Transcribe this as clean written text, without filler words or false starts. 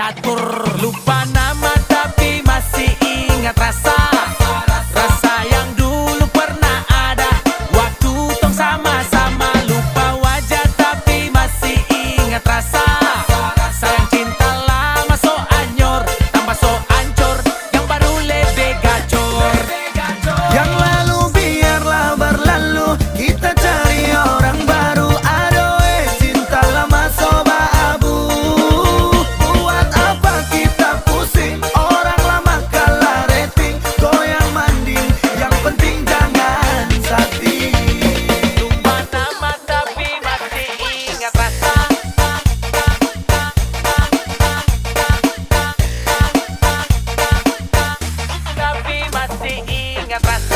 diatur. Lupa nama tapi masih ingat rasa. Rasa yang dulu pernah ada waktu tong sama-sama. Lupa wajah tapi masih ingat rasa. Sayang cinta lama so anyor, tambah so ancur, yang baru lebih gacor. Yang lalu biarlah berlalu, kita cari orang baru. Adoe cinta lama soba abu. Buat apa kita pusing, orang lama kalah rating. Goyang manding, yang penting jangan sakit. Lupa nama tapi masih ingat rasa. Tapi masih ingat rasa.